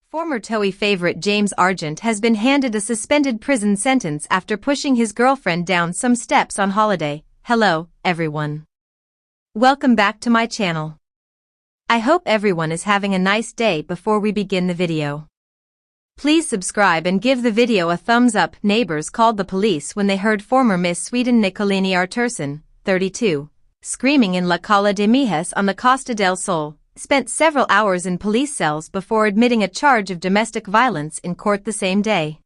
Former Toei favorite James Argent has been handed a suspended prison sentence after pushing his girlfriend down some steps on holiday. Hello, everyone. Welcome back to my channel. I hope everyone is having a nice day. Before we begin the video, please subscribe and give the video a thumbs up. Neighbors called the police when they heard former Miss Sweden Nicolini Artursson, 32, screaming in La Cala de Mijes on the Costa del Sol. Spent several hours in police cells before admitting a charge of domestic violence in court the same day.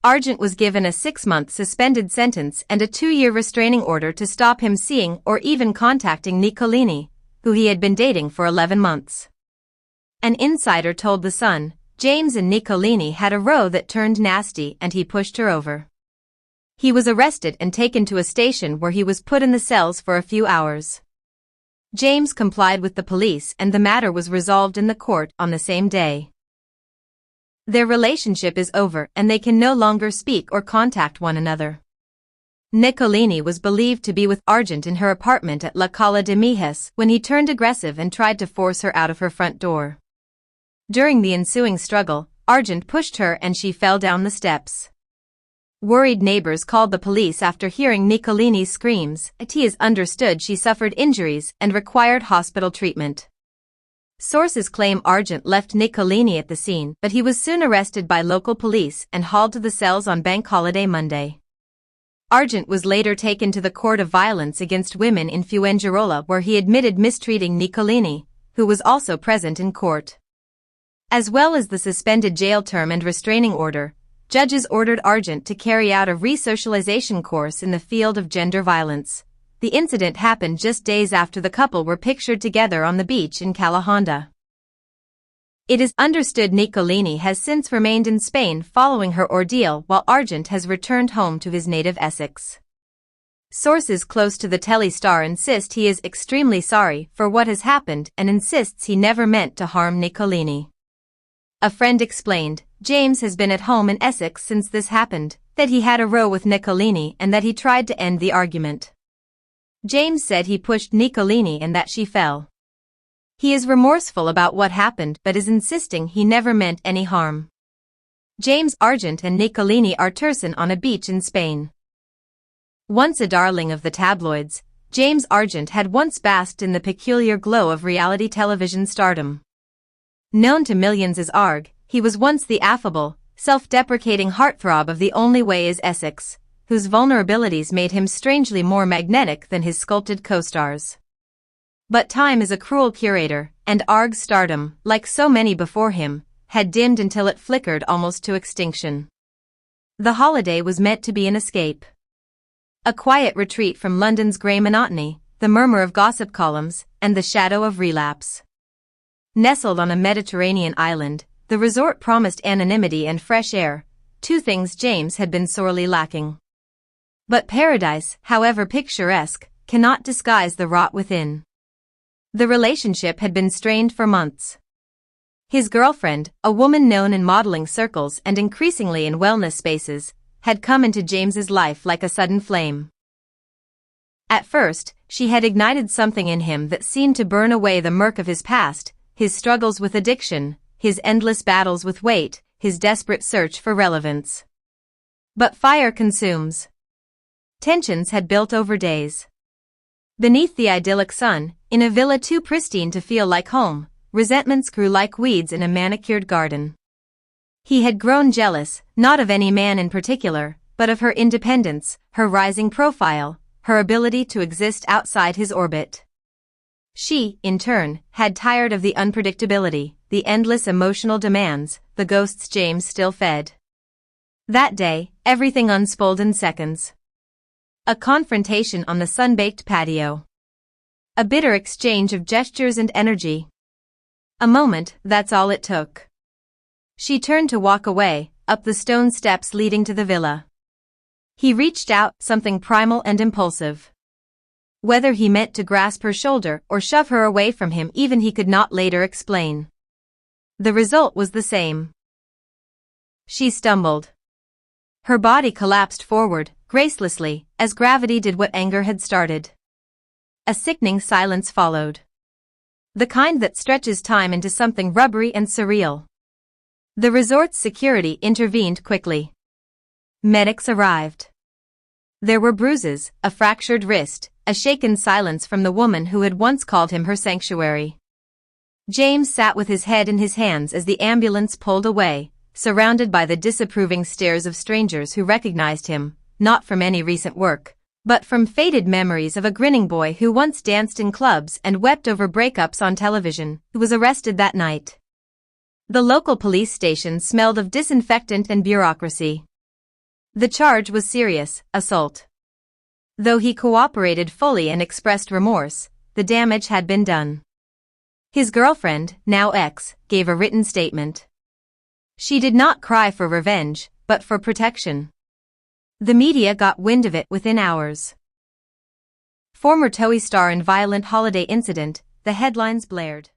Argent was given a 6-month suspended sentence and a 2-year restraining order to stop him seeing or even contacting Nicolini, who he had been dating for 11 months. An insider told The Sun, James and Nicolini had a row that turned nasty and he pushed her over. He was arrested and taken to a station where he was put in the cells for a few hours. James complied with the police and the matter was resolved in the court on the same day. Their relationship is over and they can no longer speak or contact one another. Nicolini was believed to be with Argent in her apartment at La Cala de Mijes when he turned aggressive and tried to force her out of her front door. During the ensuing struggle, Argent pushed her and she fell down the steps. Worried neighbors called the police after hearing Nicolini's screams. It is understood she suffered injuries and required hospital treatment. Sources claim Argent left Nicolini at the scene, but he was soon arrested by local police and hauled to the cells on Bank Holiday Monday. Argent was later taken to the Court of Violence Against Women in Fuengirola where he admitted mistreating Nicolini, who was also present in court. As well as the suspended jail term and restraining order, judges ordered Argent to carry out a re-socialization course in the field of gender violence. The incident happened just days after the couple were pictured together on the beach in Cala Honda. It is understood Nicolini has since remained in Spain following her ordeal while Argent has returned home to his native Essex. Sources close to the telly star insist he is extremely sorry for what has happened and insists he never meant to harm Nicolini. A friend explained, James has been at home in Essex since this happened, that he had a row with Nicolini and that he tried to end the argument. James said he pushed Nicolini and that she fell. He is remorseful about what happened but is insisting he never meant any harm. James Argent and Nicolini Artursson on a beach in Spain. Once a darling of the tabloids, James Argent had once basked in the peculiar glow of reality television stardom. Known to millions as Arg, he was once the affable, self-deprecating heartthrob of The Only Way is Essex, whose vulnerabilities made him strangely more magnetic than his sculpted co-stars. But time is a cruel curator, and Arg's stardom, like so many before him, had dimmed until it flickered almost to extinction. The holiday was meant to be an escape. A quiet retreat from London's grey monotony, the murmur of gossip columns, and the shadow of relapse. Nestled on a Mediterranean island, the resort promised anonymity and fresh air, two things James had been sorely lacking. But paradise, however picturesque, cannot disguise the rot within. The relationship had been strained for months. His girlfriend, a woman known in modeling circles and increasingly in wellness spaces, had come into James's life like a sudden flame. At first, she had ignited something in him that seemed to burn away the murk of his past, his struggles with addiction, his endless battles with weight, his desperate search for relevance. But fire consumes. Tensions had built over days. Beneath the idyllic sun, in a villa too pristine to feel like home, resentments grew like weeds in a manicured garden. He had grown jealous, not of any man in particular, but of her independence, her rising profile, her ability to exist outside his orbit. She, in turn, had tired of the unpredictability, the endless emotional demands, the ghosts James still fed. That day, everything unspoled in seconds. A confrontation on the sun-baked patio. A bitter exchange of gestures and energy. A moment, that's all it took. She turned to walk away, up the stone steps leading to the villa. He reached out, something primal and impulsive. Whether he meant to grasp her shoulder or shove her away from him even he could not later explain. The result was the same. She stumbled. Her body collapsed forward, gracelessly, as gravity did what anger had started. A sickening silence followed. The kind that stretches time into something rubbery and surreal. The resort's security intervened quickly. Medics arrived. There were bruises, a fractured wrist, a shaken silence from the woman who had once called him her sanctuary. James sat with his head in his hands as the ambulance pulled away, surrounded by the disapproving stares of strangers who recognized him, not from any recent work, but from faded memories of a grinning boy who once danced in clubs and wept over breakups on television, who was arrested that night. The local police station smelled of disinfectant and bureaucracy. The charge was serious, assault. Though he cooperated fully and expressed remorse, the damage had been done. His girlfriend, now ex, gave a written statement. She did not cry for revenge, but for protection. The media got wind of it within hours. Former Toei star in violent holiday incident, the headlines blared.